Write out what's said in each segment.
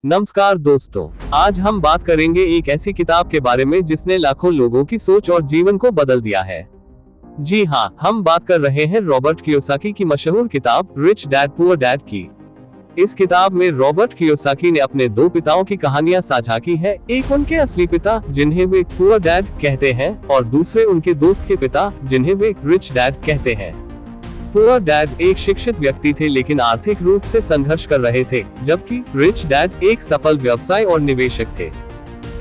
नमस्कार दोस्तों, आज हम बात करेंगे एक ऐसी किताब के बारे में जिसने लाखों लोगों की सोच और जीवन को बदल दिया है। जी हाँ, हम बात कर रहे हैं रॉबर्ट कियोसाकी की मशहूर किताब रिच डैड पुअर डैड की। इस किताब में रॉबर्ट कियोसाकी ने अपने दो पिताओं की कहानियां साझा की है। एक उनके असली पिता जिन्हें वे पुअर डैड कहते हैं और दूसरे उनके दोस्त के पिता जिन्हें वे रिच डैड कहते हैं। पुअर डैड एक शिक्षित व्यक्ति थे लेकिन आर्थिक रूप से संघर्ष कर रहे थे, जबकि रिच डैड एक सफल व्यवसाय और निवेशक थे।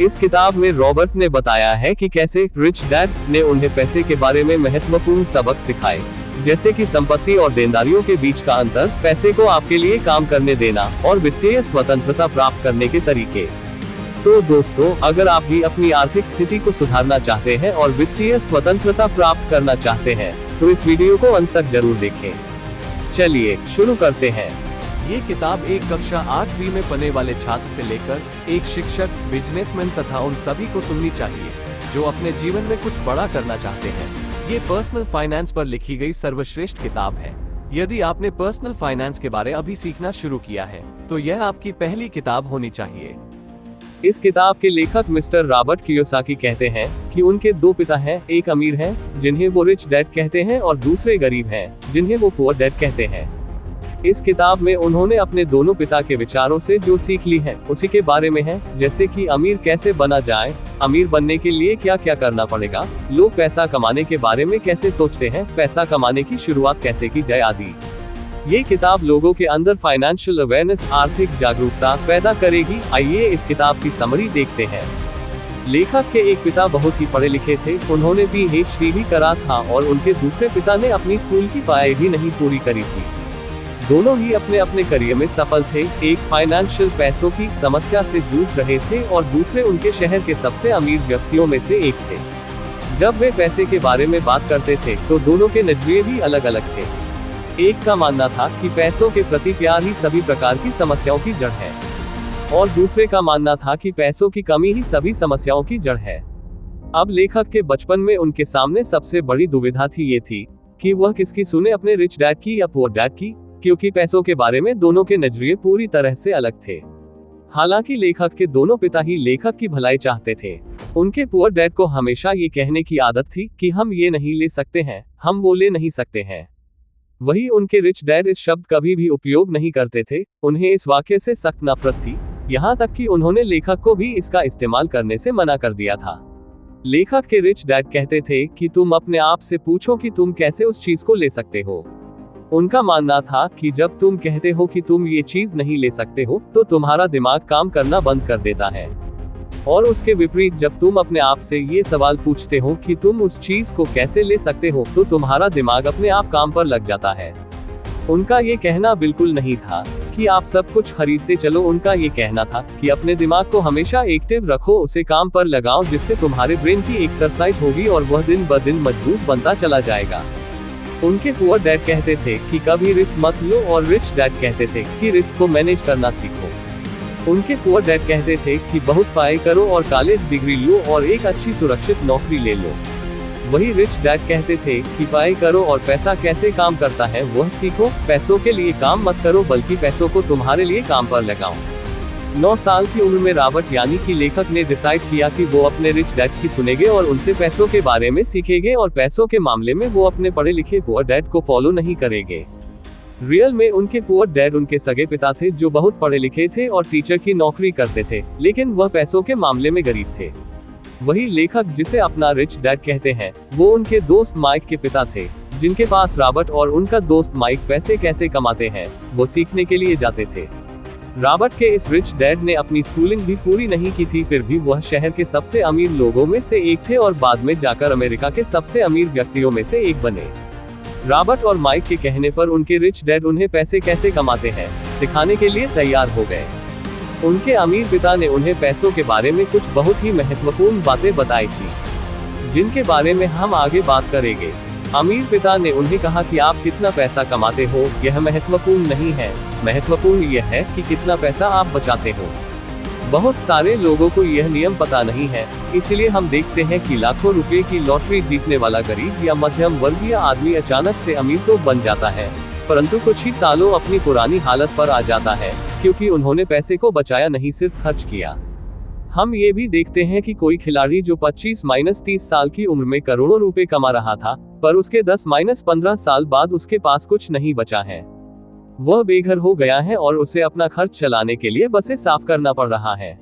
इस किताब में रॉबर्ट ने बताया है कि कैसे रिच डैड ने उन्हें पैसे के बारे में महत्वपूर्ण सबक सिखाए, जैसे कि संपत्ति और देनदारियों के बीच का अंतर, पैसे को आपके लिए काम करने देना और वित्तीय स्वतंत्रता प्राप्त करने के तरीके। तो दोस्तों, अगर आप भी अपनी आर्थिक स्थिति को सुधारना चाहते हैं और वित्तीय स्वतंत्रता प्राप्त करना चाहते हैं, तो इस वीडियो को अंत तक जरूर देखें। चलिए शुरू करते हैं। ये किताब एक कक्षा 8वीं में पढ़ने वाले छात्र से लेकर एक शिक्षक, बिजनेसमैन तथा उन सभी को सुननी चाहिए जो अपने जीवन में कुछ बड़ा करना चाहते हैं। ये पर्सनल फाइनेंस पर लिखी गई सर्वश्रेष्ठ किताब है। यदि आपने पर्सनल फाइनेंस के बारे अभी सीखना शुरू किया है, तो यह आपकी पहली किताब होनी चाहिए। इस किताब के लेखक मिस्टर रॉबर्ट कियोसाकी कहते हैं कि उनके दो पिता हैं, एक अमीर हैं, जिन्हें वो रिच डैड कहते हैं, और दूसरे गरीब हैं, जिन्हें वो पुअर डैड कहते हैं। इस किताब में उन्होंने अपने दोनों पिता के विचारों से जो सीख ली है उसी के बारे में है, जैसे कि अमीर कैसे बना जाए, अमीर बनने के लिए क्या क्या करना पड़ेगा, लोग पैसा कमाने के बारे में कैसे सोचते हैं, पैसा कमाने की शुरुआत कैसे की जाए आदि। ये किताब लोगों के अंदर फाइनेंशियल अवेयरनेस, आर्थिक जागरूकता पैदा करेगी। आइए इस किताब की समरी देखते हैं। लेखक के एक पिता बहुत ही पढ़े लिखे थे, उन्होंने PhD भी करा था और उनके दूसरे पिता ने अपनी स्कूल की पढ़ाई भी नहीं पूरी करी थी। दोनों ही अपने अपने करियर में सफल थे। एक फाइनेंशियल पैसों की समस्या से जूझ रहे थे और दूसरे उनके शहर के सबसे अमीर व्यक्तियों में से एक थे। जब वे पैसे के बारे में बात करते थे तो दोनों के नजरिए भी अलग अलग थे। एक का मानना था कि पैसों के प्रति प्यार ही सभी प्रकार की समस्याओं की जड़ है, और दूसरे का मानना था कि पैसों की कमी ही सभी समस्याओं की जड़ है। अब लेखक के बचपन में उनके सामने सबसे बड़ी दुविधा थी ये थी कि वह किसकी सुने, अपने रिच डैड की या पुअर डैड की, क्योंकि पैसों के बारे में दोनों के नजरिए पूरी तरह से अलग थे। हालांकि लेखक के दोनों पिता ही लेखक की भलाई चाहते थे। उनके पुअर डैड को हमेशा ये कहने की आदत थी कि हम ये नहीं ले सकते हैं, हम वो ले नहीं सकते हैं। वही उनके रिच डैड इस शब्द कभी भी उपयोग नहीं करते थे। उन्हें इस वाक्य से सख्त नफरत थी, यहाँ तक कि उन्होंने लेखक को भी इसका इस्तेमाल करने से मना कर दिया था। लेखक के रिच डैड कहते थे कि तुम अपने आप से पूछो कि तुम कैसे उस चीज को ले सकते हो। उनका मानना था कि जब तुम कहते हो कि तुम ये चीज नहीं ले सकते हो, तो तुम्हारा दिमाग काम करना बंद कर देता है, और उसके विपरीत जब तुम अपने आप से ये सवाल पूछते हो कि तुम उस चीज को कैसे ले सकते हो, तो तुम्हारा दिमाग अपने आप काम पर लग जाता है। उनका ये कहना बिल्कुल नहीं था कि आप सब कुछ खरीदते चलो, उनका ये कहना था कि अपने दिमाग को हमेशा एक्टिव रखो, उसे काम पर लगाओ, जिससे तुम्हारे ब्रेन की एक्सरसाइज होगी और वह दिन ब दिन मजबूत बनता चला जाएगा। उनके पुअर डैड कहते थे कि कभी रिस्क मत लो, और रिच डैड कहते थे कि रिस्क को मैनेज करना सीखो। उनके पुअर डैड कहते थे कि बहुत पढ़ाई करो और कॉलेज डिग्री लो और एक अच्छी सुरक्षित नौकरी ले लो। वही रिच डैड कहते थे कि पढ़ाई करो और पैसा कैसे काम करता है वह सीखो, पैसों के लिए काम मत करो बल्कि पैसों को तुम्हारे लिए काम पर लगाओ। 9 साल की उम्र में रॉबर्ट यानी कि लेखक ने डिसाइड किया कि वो अपने रिच डैड की सुनेंगे और उनसे पैसों के बारे में सीखेंगे, और पैसों के मामले में वो अपने पढ़े लिखे पुअर डैड को फॉलो नहीं करेंगे। रियल में उनके पुअर डैड उनके सगे पिता थे जो बहुत पढ़े लिखे थे और टीचर की नौकरी करते थे, लेकिन वह पैसों के मामले में गरीब थे। वही लेखक जिसे अपना रिच डैड कहते हैं, वो उनके दोस्त माइक के पिता थे, जिनके पास रॉबर्ट और उनका दोस्त माइक पैसे कैसे कमाते हैं वो सीखने के लिए जाते थे। रॉबर्ट के इस रिच डैड ने अपनी स्कूलिंग भी पूरी नहीं की थी, फिर भी वह शहर के सबसे अमीर लोगों में से एक थे और बाद में जाकर अमेरिका के सबसे अमीर व्यक्तियों में से एक बने। रॉबर्ट और माइक के कहने पर उनके रिच डैड उन्हें पैसे कैसे कमाते हैं सिखाने के लिए तैयार हो गए। उनके अमीर पिता ने उन्हें पैसों के बारे में कुछ बहुत ही महत्वपूर्ण बातें बताई थी, जिनके बारे में हम आगे बात करेंगे। अमीर पिता ने उन्हें कहा कि आप कितना पैसा कमाते हो यह महत्वपूर्ण नहीं है, महत्वपूर्ण यह है कि कितना पैसा आप बचाते हो। बहुत सारे लोगों को यह नियम पता नहीं है, इसलिए हम देखते हैं कि लाखों रुपए की लॉटरी जीतने वाला गरीब या मध्यम वर्गीय आदमी अचानक से अमीर तो बन जाता है, परंतु कुछ ही सालों अपनी पुरानी हालत पर आ जाता है। क्योंकि उन्होंने पैसे को बचाया नहीं सिर्फ खर्च किया। हम ये भी देखते हैं कि कोई खिलाड़ी जो 25-30 साल की उम्र में करोड़ों रुपए कमा रहा था, पर उसके 10-15 साल बाद उसके पास कुछ नहीं बचा है। वह बेघर हो गया है और उसे अपना खर्च चलाने के लिए बसें साफ करना पड़ रहा है।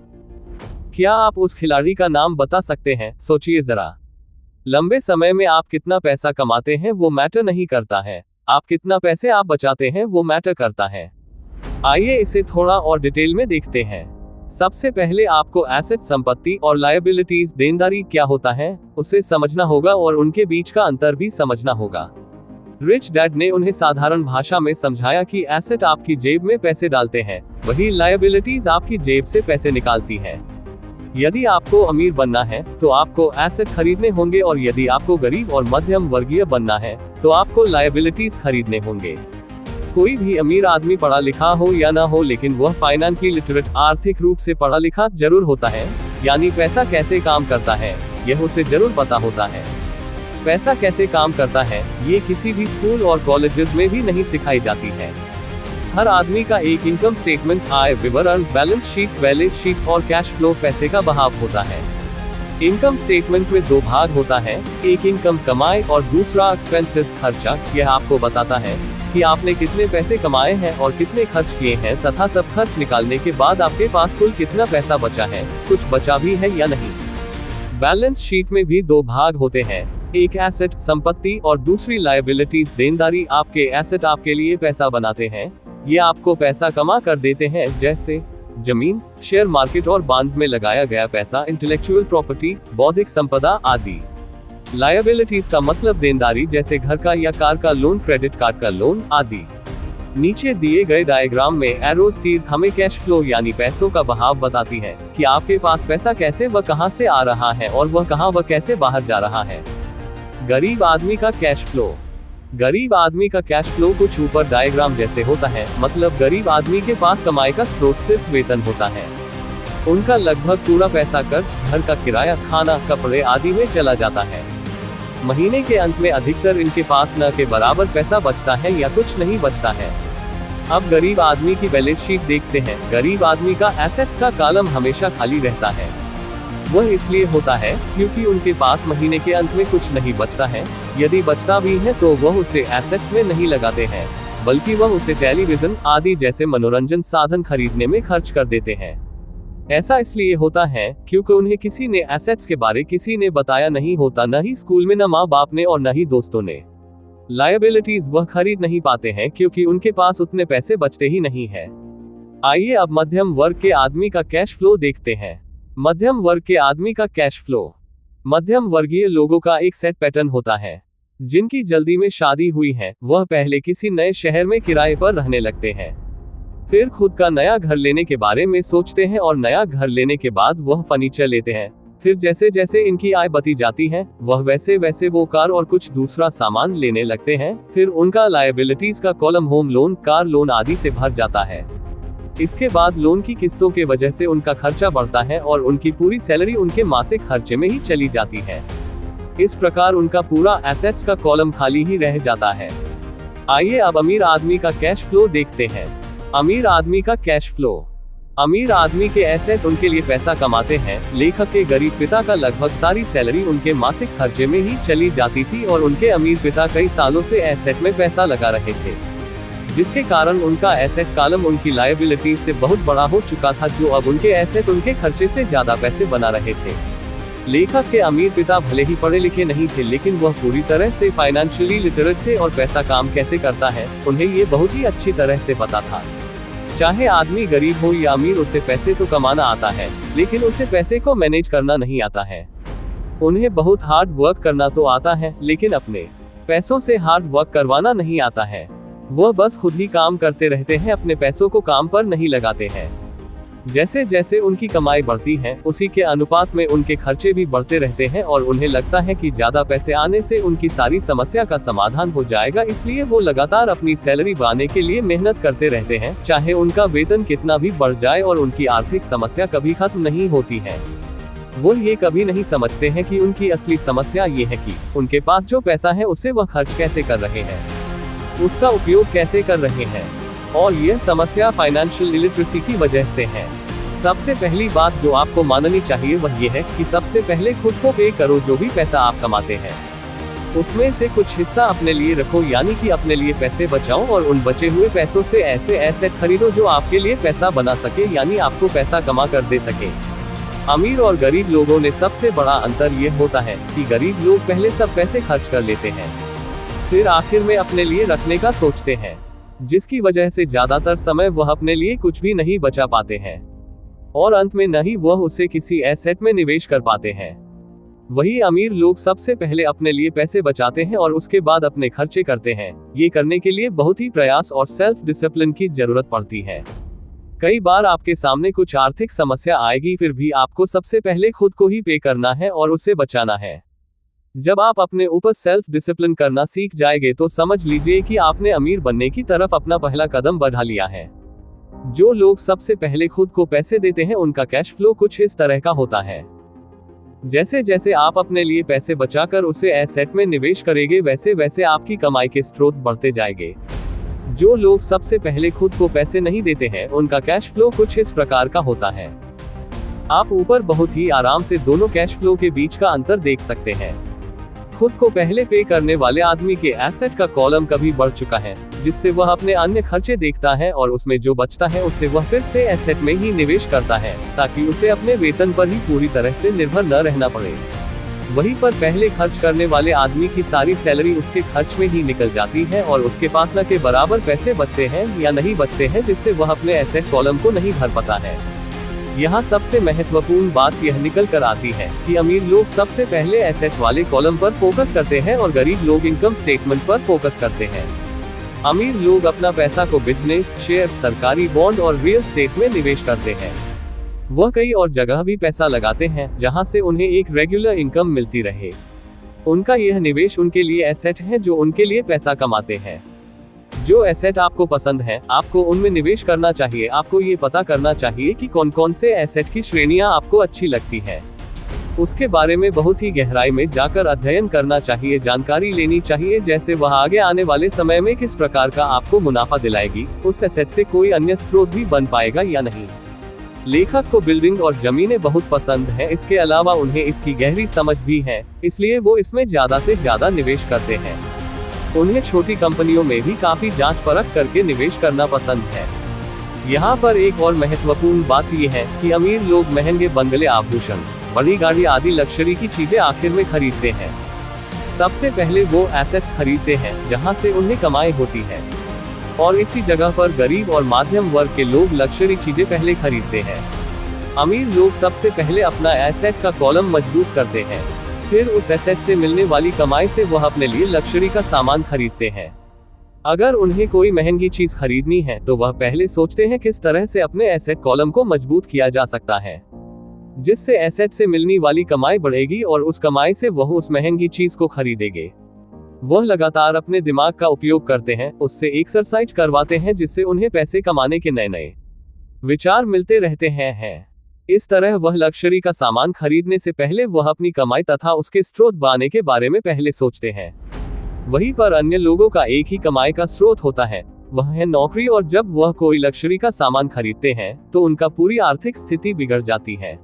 क्या आप उस खिलाड़ी का नाम बता सकते हैं? सोचिए जरा। लंबे समय में आप कितना पैसा कमाते हैं वो मैटर नहीं करता है, आप कितना पैसे आप बचाते हैं वो मैटर करता है। आइए इसे थोड़ा और डिटेल में देखते हैं। सबसे पहले आपको एसेट संपत्ति और लायबिलिटीज देनदारी क्या होता है उसे समझना होगा और उनके बीच का अंतर भी समझना होगा। रिच डैड ने उन्हें साधारण भाषा में समझाया कि एसेट आपकी जेब में पैसे डालते हैं, वही लायबिलिटीज आपकी जेब से पैसे निकालती है। यदि आपको अमीर बनना है तो आपको एसेट खरीदने होंगे और यदि आपको गरीब और मध्यम वर्गीय बनना है तो आपको लायबिलिटीज खरीदने होंगे। कोई भी अमीर आदमी पढ़ा लिखा हो या ना हो, लेकिन वह फाइनेंशियली लिटरेट आर्थिक रूप से पढ़ा लिखा जरूर होता है, यानी पैसा कैसे काम करता है यह उसे जरूर पता होता है। पैसा कैसे काम करता है ये किसी भी स्कूल और कॉलेजेस में भी नहीं सिखाई जाती है। हर आदमी का एक इनकम स्टेटमेंट, आय विवरण, बैलेंस शीट और कैश फ्लो पैसे का बहाव होता है। इनकम स्टेटमेंट में दो भाग होता है, एक इनकम कमाई और दूसरा एक्सपेंसेस खर्चा। यह आपको बताता है कि आपने कितने पैसे कमाए हैं और कितने खर्च किए हैं तथा सब खर्च निकालने के बाद आपके पास कुल कितना पैसा बचा है, कुछ बचा भी है या नहीं। बैलेंस शीट में भी दो भाग होते हैं, एक एसेट संपत्ति और दूसरी लायबिलिटीज देनदारी। आपके एसेट आपके लिए पैसा बनाते हैं, ये आपको पैसा कमा कर देते हैं, जैसे जमीन, शेयर मार्केट और बॉन्ड्स में लगाया गया पैसा, इंटेलेक्चुअल प्रॉपर्टी, बौद्धिक संपदा आदि। लायबिलिटीज का मतलब देनदारी, जैसे घर का या कार का लोन, क्रेडिट कार्ड का लोन आदि। नीचे दिए गए डायग्राम में एरोज तीर हमें कैश फ्लो यानी पैसों का बहाव बताती है कि आपके पास पैसा कैसे व कहां से आ रहा है और वह कहां व कैसे बाहर जा रहा है। गरीब आदमी का कैश फ्लो। गरीब आदमी का कैश फ्लो कुछ ऊपर डायग्राम जैसे होता है, मतलब गरीब आदमी के पास कमाई का स्रोत सिर्फ वेतन होता है। उनका लगभग पूरा पैसा कर, घर का किराया, खाना, कपड़े आदि में चला जाता है। महीने के अंत में अधिकतर इनके पास न के बराबर पैसा बचता है या कुछ नहीं बचता है। अब गरीब आदमी की बैलेंस शीट देखते हैं। गरीब आदमी का एसेट्स का कॉलम हमेशा खाली रहता है। वह इसलिए होता है क्योंकि उनके पास महीने के अंत में कुछ नहीं बचता है। यदि बचता भी है तो वह उसे एसेट्स में नहीं लगाते हैं, बल्कि वह उसे टेलीविजन आदि जैसे मनोरंजन साधन खरीदने में खर्च कर देते हैं। ऐसा इसलिए होता है क्योंकि उन्हें किसी ने एसेट्स के बारे किसी ने बताया नहीं होता, न ही स्कूल में, न माँ बाप ने और न ही दोस्तों ने। लायबिलिटीज वह खरीद नहीं पाते हैं क्योंकि उनके पास उतने पैसे बचते ही नहीं है। आइए अब मध्यम वर्ग के आदमी का कैश फ्लो देखते हैं। मध्यम वर्ग के आदमी का कैश फ्लो। मध्यम वर्गीय लोगों का एक सेट पैटर्न होता है। जिनकी जल्दी में शादी हुई है वह पहले किसी नए शहर में किराए पर रहने लगते हैं, फिर खुद का नया घर लेने के बारे में सोचते हैं और नया घर लेने के बाद वह फर्नीचर लेते हैं। फिर जैसे जैसे इनकी आय बढ़ती जाती है वह वैसे वैसे वो कार और कुछ दूसरा सामान लेने लगते हैं। फिर उनका लायबिलिटीज का column home loan, car loan आदि से भर जाता है। इसके बाद लोन की किस्तों के वजह से उनका खर्चा बढ़ता है और उनकी पूरी सैलरी उनके मासिक खर्चे में ही चली जाती है। इस प्रकार उनका पूरा एसेट्स का कॉलम खाली ही रह जाता है। आइए अब अमीर आदमी का कैश फ्लो देखते हैं। अमीर आदमी का कैश फ्लो। अमीर आदमी के एसेट उनके लिए पैसा कमाते हैं। लेखक के गरीब पिता का लगभग सारी सैलरी उनके मासिक खर्चे में ही चली जाती थी और उनके अमीर पिता कई सालों से एसेट में पैसा लगा रहे थे, जिसके कारण उनका एसेट कॉलम उनकी लायबिलिटी से बहुत बड़ा हो चुका था, जो अब उनके एसेट उनके खर्चे से ज्यादा पैसे बना रहे थे। लेखक के अमीर पिता भले ही पढ़े लिखे नहीं थे, लेकिन वह पूरी तरह से फाइनेंशियली लिटरेट थे और पैसा काम कैसे करता है उन्हें ये बहुत ही अच्छी तरह से पता था। चाहे आदमी गरीब हो या अमीर, उसे पैसे तो कमाना आता है, लेकिन उसे पैसे को मैनेज करना नहीं आता है। उन्हें बहुत हार्ड वर्क करना तो आता है, लेकिन अपने पैसों से हार्ड वर्क करवाना नहीं आता है। वह बस खुद ही काम करते रहते हैं, अपने पैसों को काम पर नहीं लगाते हैं। जैसे जैसे उनकी कमाई बढ़ती है उसी के अनुपात में उनके खर्चे भी बढ़ते रहते हैं और उन्हें लगता है कि ज्यादा पैसे आने से उनकी सारी समस्या का समाधान हो जाएगा, इसलिए वो लगातार अपनी सैलरी बढ़ाने के लिए मेहनत करते रहते हैं, चाहे उनका वेतन कितना भी बढ़ जाए, और उनकी आर्थिक समस्या कभी खत्म नहीं होती है। वो ये कभी नहीं समझते हैं कि उनकी असली समस्या ये है कि उनके पास जो पैसा है उससे वह खर्च कैसे कर रहे हैं, उसका उपयोग कैसे कर रहे हैं और यह समस्या फाइनेंशियल लिटरेसी की वजह से है। सबसे पहली बात जो आपको माननी चाहिए वह यह है कि सबसे पहले खुद को पे करो। जो भी पैसा आप कमाते हैं उसमें से कुछ हिस्सा अपने लिए रखो, यानी कि अपने लिए पैसे बचाओ और उन बचे हुए पैसों से ऐसे एसेट खरीदो जो आपके लिए पैसा बना सके, यानी आपको पैसा कमा कर दे सके। अमीर और गरीब लोगों में सबसे बड़ा अंतर यह होता है कि गरीब लोग पहले सब पैसे खर्च कर लेते हैं, फिर आखिर में अपने लिए रखने का सोचते हैं, जिसकी वजह से ज्यादातर समय वह अपने लिए कुछ भी नहीं बचा पाते हैं और अंत में न ही वह उसे किसी एसेट में निवेश कर पाते हैं। वही अमीर लोग सबसे पहले अपने लिए पैसे बचाते हैं और उसके बाद अपने खर्चे करते हैं। ये करने के लिए बहुत ही प्रयास और सेल्फ डिसिप्लिन की जरूरत पड़ती है। कई बार आपके सामने कुछ आर्थिक समस्या आएगी, फिर भी आपको सबसे पहले खुद को ही पे करना है और उसे बचाना है। जब आप अपने ऊपर सेल्फ डिसिप्लिन करना सीख जाएंगे तो समझ लीजिए कि आपने अमीर बनने की तरफ अपना पहला कदम बढ़ा लिया है। जो लोग सबसे पहले खुद को पैसे देते हैं उनका कैश फ्लो कुछ इस तरह का होता है। जैसे जैसे आप अपने लिए पैसे बचाकर उसे एसेट में निवेश करेंगे, वैसे वैसे आपकी कमाई के स्रोत बढ़ते जाएंगे। जो लोग सबसे पहले खुद को पैसे नहीं देते हैं उनका कैश फ्लो कुछ इस प्रकार का होता है। आप ऊपर बहुत ही आराम से दोनों कैश फ्लो के बीच का अंतर देख सकते हैं। खुद को पहले पे करने वाले आदमी के एसेट का कॉलम कभी बढ़ चुका है, जिससे वह अपने अन्य खर्चे देखता है और उसमें जो बचता है उससे वह फिर से एसेट में ही निवेश करता है, ताकि उसे अपने वेतन पर ही पूरी तरह से निर्भर न रहना पड़े। वहीं पर पहले खर्च करने वाले आदमी की सारी सैलरी उसके खर्च में ही निकल जाती है और उसके पास न के बराबर पैसे बचते हैं या नहीं बचते हैं, जिससे वह अपने एसेट कॉलम को नहीं भर पाता है। यहाँ सबसे महत्वपूर्ण बात यह निकल कर आती है कि अमीर लोग सबसे पहले एसेट वाले कॉलम पर फोकस करते हैं और गरीब लोग इनकम स्टेटमेंट पर फोकस करते हैं। अमीर लोग अपना पैसा को बिजनेस, शेयर, सरकारी बॉन्ड और रियल एस्टेट में निवेश करते हैं। वह कई और जगह भी पैसा लगाते हैं जहां से उन्हें एक रेगुलर इनकम मिलती रहे। उनका यह निवेश उनके लिए एसेट है जो उनके लिए पैसा कमाते हैं। जो एसेट आपको पसंद है आपको उनमें निवेश करना चाहिए। आपको ये पता करना चाहिए कि कौन कौन से एसेट की श्रेणियां आपको अच्छी लगती है। उसके बारे में बहुत ही गहराई में जाकर अध्ययन करना चाहिए, जानकारी लेनी चाहिए, जैसे वह आगे आने वाले समय में किस प्रकार का आपको मुनाफा दिलाएगी, उस एसेट से कोई अन्य स्रोत भी बन पाएगा या नहीं। लेखक को बिल्डिंग और जमीनें बहुत पसंद है, इसके अलावा उन्हें इसकी गहरी समझ भी है, इसलिए वो इसमें ज्यादा से ज्यादा निवेश करते हैं। उन्हें छोटी कंपनियों में भी काफी जांच परख करके निवेश करना पसंद है। यहाँ पर एक और महत्वपूर्ण बात यह है कि अमीर लोग महंगे बंगले, आभूषण, बड़ी गाड़ी आदि लग्जरी की चीजें आखिर में खरीदते हैं। सबसे पहले वो एसेट्स खरीदते हैं जहाँ से उन्हें कमाई होती है, और इसी जगह पर गरीब और मध्यम वर्ग के लोग लग्जरी चीजें पहले खरीदते हैं। अमीर लोग सबसे पहले अपना एसेट का कॉलम मजबूत करते हैं, फिर उस एसेट से मिलने वाली कमाई से वह अपने लिए लग्जरी का सामान खरीदते हैं। अगर उन्हें कोई महंगी चीज खरीदनी है तो वह पहले सोचते हैं किस तरह से अपने एसेट कॉलम को मजबूत किया जा सकता है, जिससे एसेट से मिलने वाली कमाई बढ़ेगी और उस कमाई से वह उस महंगी चीज को खरीदेंगे। वह लगातार अपने दिमाग का उपयोग करते हैं, उससे एक्सरसाइज करवाते हैं, जिससे उन्हें पैसे कमाने के नए नए विचार मिलते रहते हैं। इस तरह वह लग्जरी का सामान खरीदने से पहले वह अपनी कमाई तथा उसके स्रोत बनाने के बारे में पहले सोचते हैं। वहीं पर अन्य लोगों का एक ही कमाई का स्रोत होता है, वह है नौकरी, और जब वह कोई लग्जरी का सामान खरीदते हैं तो उनका पूरी आर्थिक स्थिति बिगड़ जाती है।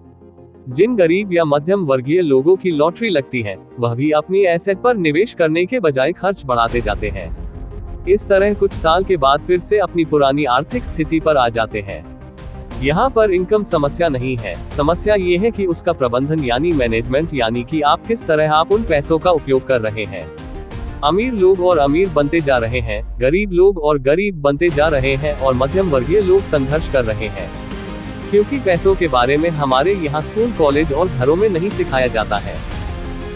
जिन गरीब या मध्यम वर्गीय लोगों की लॉटरी लगती है वह भी अपनी एसेट पर निवेश करने के बजाय खर्च बढ़ाते जाते हैं। इस तरह कुछ साल के बाद फिर से अपनी पुरानी आर्थिक स्थिति पर आ जाते हैं। यहाँ पर इनकम समस्या नहीं है, समस्या ये है कि उसका प्रबंधन यानी मैनेजमेंट, यानी कि आप किस तरह आप उन पैसों का उपयोग कर रहे हैं। अमीर लोग और अमीर बनते जा रहे हैं, गरीब लोग और गरीब बनते जा रहे हैं, और मध्यम वर्गीय लोग संघर्ष कर रहे हैं, क्योंकि पैसों के बारे में हमारे यहाँ स्कूल, कॉलेज और घरों में नहीं सिखाया जाता है।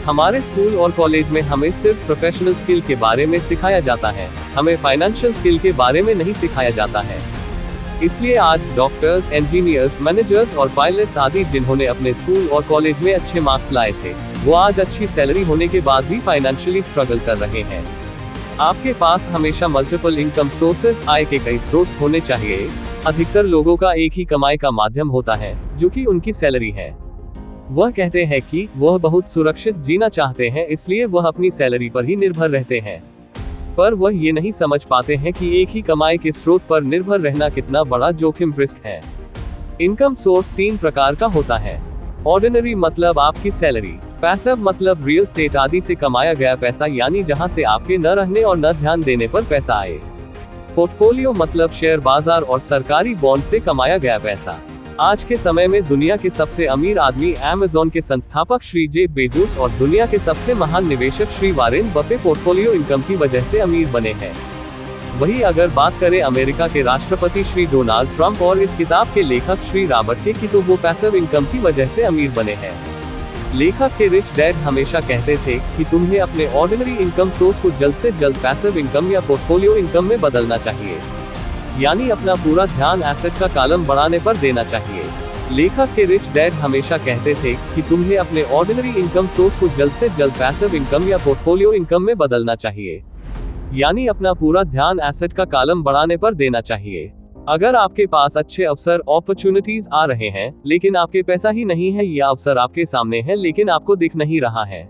हमारे स्कूल और कॉलेज में हमें सिर्फ प्रोफेशनल स्किल के बारे में सिखाया जाता है, हमें फाइनेंशियल स्किल के बारे में नहीं सिखाया जाता है। इसलिए आज डॉक्टर्स, इंजीनियर्स, मैनेजर्स और पायलट्स आदि जिन्होंने अपने स्कूल और कॉलेज में अच्छे मार्क्स लाए थे, वो आज अच्छी सैलरी होने के बाद भी फाइनेंशियली स्ट्रगल कर रहे हैं। आपके पास हमेशा मल्टीपल इनकम सोर्सेज, आय के कई स्रोत होने चाहिए। अधिकतर लोगों का एक ही कमाई का माध्यम होता है, जो कि उनकी सैलरी है। वह कहते हैं कि वह बहुत सुरक्षित जीना चाहते हैं, इसलिए वह अपनी सैलरी पर ही निर्भर रहते हैं। पर वह ये नहीं समझ पाते हैं कि एक ही कमाई के स्रोत पर निर्भर रहना कितना बड़ा जोखिम रिस्क है। इनकम सोर्स 3 प्रकार का होता है। ऑर्डिनरी मतलब आपकी सैलरी, पैसिव मतलब रियल एस्टेट आदि से कमाया गया पैसा, यानी जहां से आपके न रहने और न ध्यान देने पर पैसा आए। पोर्टफोलियो मतलब शेयर बाजार और सरकारी बॉन्ड से कमाया गया पैसा। आज के समय में दुनिया के सबसे अमीर आदमी अमेज़न के संस्थापक श्री जेफ बेजोस और दुनिया के सबसे महान निवेशक Shri Warren Buffett portfolio income की वजह से अमीर बने हैं। वही अगर बात करें अमेरिका के राष्ट्रपति श्री डोनाल्ड ट्रंप और इस किताब के लेखक श्री रॉबर्ट के की, तो वो पैसिव इनकम की वजह से अमीर बने हैं। लेखक के रिच डैड हमेशा कहते थे कि तुम्हें अपने ऑर्डिनरी इनकम सोर्स को जल्द से जल्द पैसिव इनकम या पोर्टफोलियो इनकम में बदलना चाहिए, यानी अपना पूरा ध्यान एसेट का कॉलम बढ़ाने पर देना चाहिए। लेखक के रिच डैड हमेशा कहते थे कि तुम्हें अपने ऑर्डिनरी इनकम सोर्स को जल्द से जल्द पैसिव इनकम या पोर्टफोलियो इनकम में बदलना चाहिए, यानी अपना पूरा ध्यान एसेट का कॉलम बढ़ाने पर देना चाहिए। अगर आपके पास अच्छे अवसर अपॉर्चुनिटीज आ रहे हैं, लेकिन आपके पैसा ही नहीं है, या अवसर आपके सामने है लेकिन आपको दिख नहीं रहा है,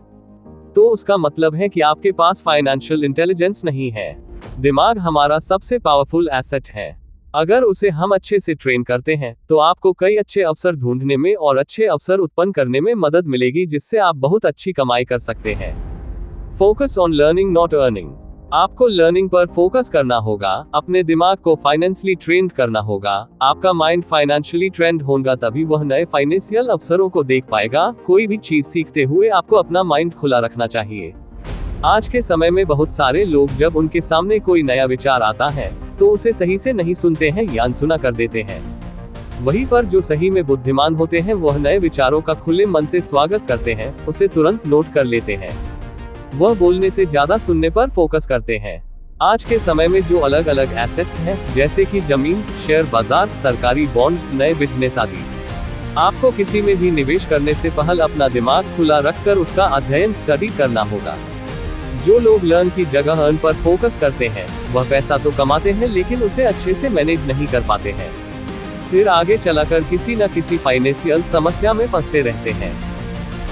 तो उसका मतलब है कि आपके पास फाइनेंशियल इंटेलिजेंस नहीं है। दिमाग हमारा सबसे पावरफुल एसेट है। अगर उसे हम अच्छे से ट्रेन करते हैं तो आपको कई अच्छे अवसर ढूंढने में और अच्छे अवसर उत्पन्न करने में मदद मिलेगी, जिससे आप बहुत अच्छी कमाई कर सकते हैं। Focus on learning not earning. आपको लर्निंग पर फोकस करना होगा, अपने दिमाग को फाइनेंशियली ट्रेंड करना होगा। आपका माइंड फाइनेंशियली ट्रेंड होगा तभी वह नए फाइनेंशियल अवसरों को देख पाएगा। कोई भी चीज सीखते हुए आपको अपना माइंड खुला रखना चाहिए। आज के समय में बहुत सारे लोग जब उनके सामने कोई नया विचार आता है तो उसे सही से नहीं सुनते हैं या अनसुना कर देते हैं। वहीं पर जो सही में बुद्धिमान होते हैं वह नए विचारों का खुले मन से स्वागत करते हैं, उसे तुरंत नोट कर लेते हैं। वह बोलने से ज्यादा सुनने पर फोकस करते हैं। आज के समय में जो अलग अलग एसेट्स हैं, जैसे कि जमीन, शेयर बाजार, सरकारी बॉन्ड, नए बिजनेस आदि, आपको किसी में भी निवेश करने से पहले अपना दिमाग खुला रखकर उसका अध्ययन स्टडी करना होगा। जो लोग लर्न की जगह अर्न पर फोकस करते हैं वह पैसा तो कमाते हैं लेकिन उसे अच्छे से मैनेज नहीं कर पाते हैं, फिर आगे चलाकर किसी न किसी फाइनेंशियल समस्या में फंसते रहते हैं।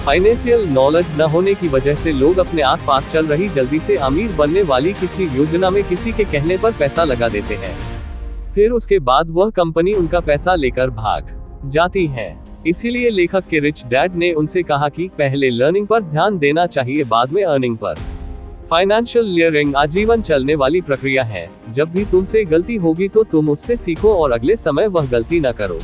फाइनेंशियल नॉलेज न होने की वजह से लोग अपने आसपास चल रही जल्दी से अमीर बनने वाली किसी योजना में किसी के कहने पर पैसा लगा देते हैं, फिर उसके बाद वह कंपनी उनका पैसा लेकर भाग जाती है। इसीलिए लेखक के रिच डैड ने उनसे कहा कि पहले लर्निंग पर ध्यान देना चाहिए, बाद में अर्निंग पर। फाइनेंशियल लियरिंग आजीवन चलने वाली प्रक्रिया है। जब भी तुमसे गलती होगी तो तुम उससे सीखो और अगले समय वह गलती न करो।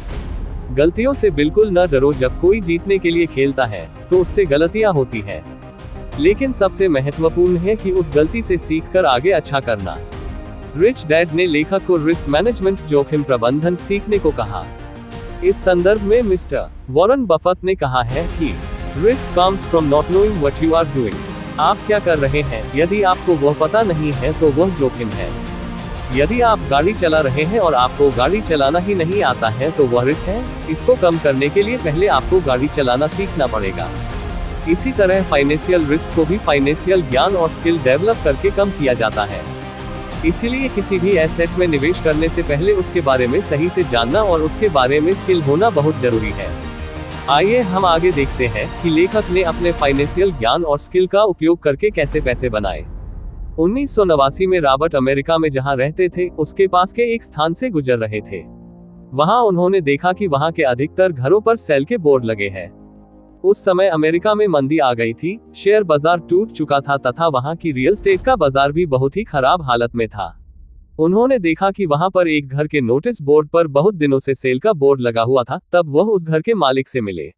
गलतियों से बिल्कुल न डरो। जब कोई जीतने के लिए खेलता है तो उससे गलतियां होती हैं, लेकिन सबसे महत्वपूर्ण है कि उस गलती से सीखकर आगे अच्छा करना। रिच डैड ने लेखक को रिस्क मैनेजमेंट, जोखिम प्रबंधन सीखने को कहा। इस संदर्भ में मिस्टर वॉरेन बफेट ने कहा है कि risk comes from not knowing what you are doing. आप क्या कर रहे हैं, यदि आपको वह पता नहीं है तो वह जोखिम है। यदि आप गाड़ी चला रहे हैं और आपको गाड़ी चलाना ही नहीं आता है तो वह रिस्क है। इसको कम करने के लिए पहले आपको गाड़ी चलाना सीखना पड़ेगा। इसी तरह फाइनेंशियल रिस्क को भी फाइनेंशियल ज्ञान और स्किल डेवलप करके कम किया जाता है। इसीलिए किसी भी एसेट में निवेश करने से पहले उसके बारे में सही से जानना और उसके बारे में स्किल होना बहुत जरूरी है। आइए हम आगे देखते हैं कि लेखक ने अपने फाइनेंशियल ज्ञान और स्किल का उपयोग करके कैसे पैसे बनाए। 1989 में रॉबर्ट अमेरिका में जहां रहते थे उसके पास के एक स्थान से गुजर रहे थे। वहां उन्होंने देखा कि वहां के अधिकतर घरों पर सेल के बोर्ड लगे हैं। उस समय अमेरिका में मंदी आ गई थी, शेयर बाजार टूट चुका था तथा वहां की रियल एस्टेट का बाजार भी बहुत ही खराब हालत में था। उन्होंने देखा कि वहां पर एक घर के नोटिस बोर्ड पर बहुत दिनों से सेल का बोर्ड लगा हुआ था। तब वह उस घर के मालिक से मिले।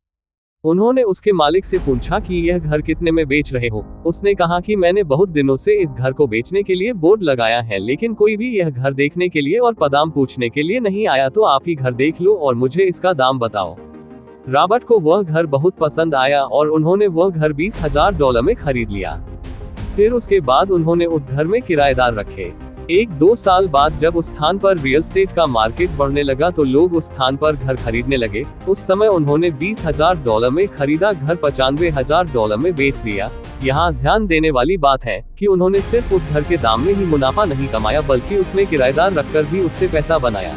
उन्होंने उसके मालिक से पूछा कि यह घर कितने में बेच रहे हो। उसने कहा कि मैंने बहुत दिनों से इस घर को बेचने के लिए बोर्ड लगाया है, लेकिन कोई भी यह घर देखने के लिए और दाम पूछने के लिए नहीं आया, तो आप ही घर देख लो और मुझे इसका दाम बताओ। रॉबर्ट को वह घर बहुत पसंद आया और उन्होंने वह घर $20,000 में खरीद लिया। फिर उसके बाद उन्होंने उस घर में किराएदार रखे। 1-2 साल बाद जब उस स्थान पर रियल एस्टेट का मार्केट बढ़ने लगा तो लोग उस स्थान पर घर खरीदने लगे। उस समय उन्होंने $20,000 में खरीदा घर $95,000 में बेच दिया। यहाँ ध्यान देने वाली बात है कि उन्होंने सिर्फ उस घर के दाम में ही मुनाफा नहीं कमाया, बल्कि उसमें किराएदार रखकर भी उससे पैसा बनाया।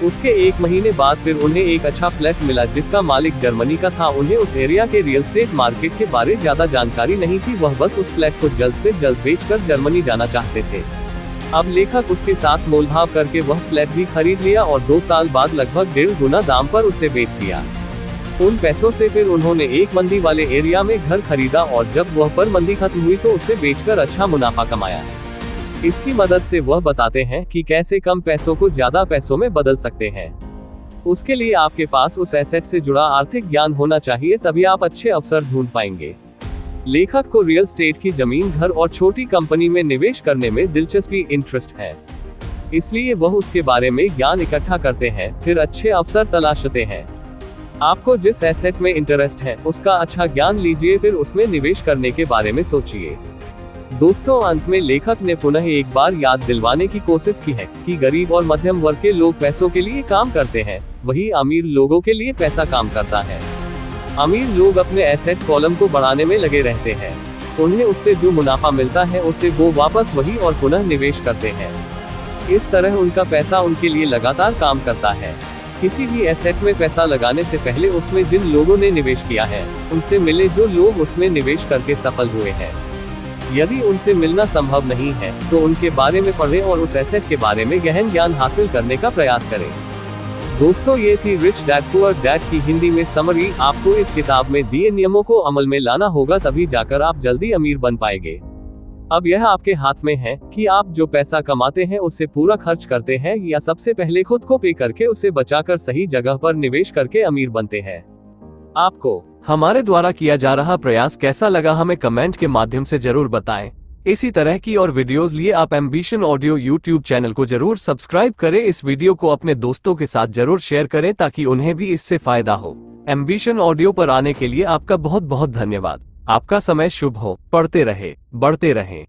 उसके 1 महीने बाद फिर उन्हें एक अच्छा फ्लैट मिला जिसका मालिक जर्मनी का था। उन्हें उस एरिया के रियल एस्टेट मार्केट के बारे ज्यादा जानकारी नहीं थी, वह बस उस फ्लैट को जल्द से जल्द बेचकर जर्मनी जाना चाहते थे। अब लेखक उसके साथ मोलभाव करके वह फ्लैट भी खरीद लिया और 2 साल बाद लगभग 1.5 गुना दाम पर उसे बेच दिया। उन पैसों से फिर उन्होंने एक मंदी वाले एरिया में घर खरीदा और जब वह पर मंदी खत्म हुई तो उसे बेचकर अच्छा मुनाफा कमाया। इसकी मदद से वह बताते हैं कि कैसे कम पैसों को ज्यादा पैसों में बदल सकते हैं। उसके लिए आपके पास उस एसेट से जुड़ा आर्थिक ज्ञान होना चाहिए, तभी आप अच्छे अवसर ढूंढ पाएंगे। लेखक को रियल एस्टेट की जमीन, घर और छोटी कंपनी में निवेश करने में दिलचस्पी इंटरेस्ट है, इसलिए वह उसके बारे में ज्ञान इकट्ठा करते हैं, फिर अच्छे अवसर तलाशते हैं। आपको जिस एसेट में इंटरेस्ट है उसका अच्छा ज्ञान लीजिए, फिर उसमें निवेश करने के बारे में सोचिए। दोस्तों, अंत में लेखक ने पुनः एक बार याद दिलवाने की कोशिश की है कि गरीब और मध्यम वर्ग के लोग पैसों के लिए काम करते हैं, वही अमीर लोगों के लिए पैसा काम करता है। अमीर लोग अपने एसेट कॉलम को बढ़ाने में लगे रहते हैं, उन्हें उससे जो मुनाफा मिलता है उसे वो वापस वही और पुनः निवेश करते हैं। इस तरह उनका पैसा उनके लिए लगातार काम करता है। किसी भी एसेट में पैसा लगाने से पहले उसमें जिन लोगों ने निवेश किया है उनसे मिले जो लोग उसमें निवेश करके सफल हुए हैं। यदि उनसे मिलना संभव नहीं है तो उनके बारे में पढ़ें और उस एसेट के बारे में गहन ज्ञान हासिल करने का प्रयास करें। दोस्तों, ये थी रिच डैड पुअर डैड की हिंदी में समरी। आपको इस किताब में दिए नियमों को अमल में लाना होगा, तभी जाकर आप जल्दी अमीर बन पाएंगे। अब यह आपके हाथ में है कि आप जो पैसा कमाते हैं उससे पूरा खर्च करते हैं या सबसे पहले खुद को पे करके उसे बचाकर सही जगह पर निवेश करके अमीर बनते हैं। आपको हमारे द्वारा किया जा रहा प्रयास कैसा लगा हमें कमेंट के माध्यम से जरूर बताएं। इसी तरह की और वीडियोस लिए आप एम्बिशन ऑडियो यूट्यूब चैनल को जरूर सब्सक्राइब करें। इस वीडियो को अपने दोस्तों के साथ जरूर शेयर करें ताकि उन्हें भी इससे फायदा हो। एम्बिशन ऑडियो पर आने के लिए आपका बहुत बहुत धन्यवाद। आपका समय शुभ हो। पढ़ते रहे, बढ़ते रहें।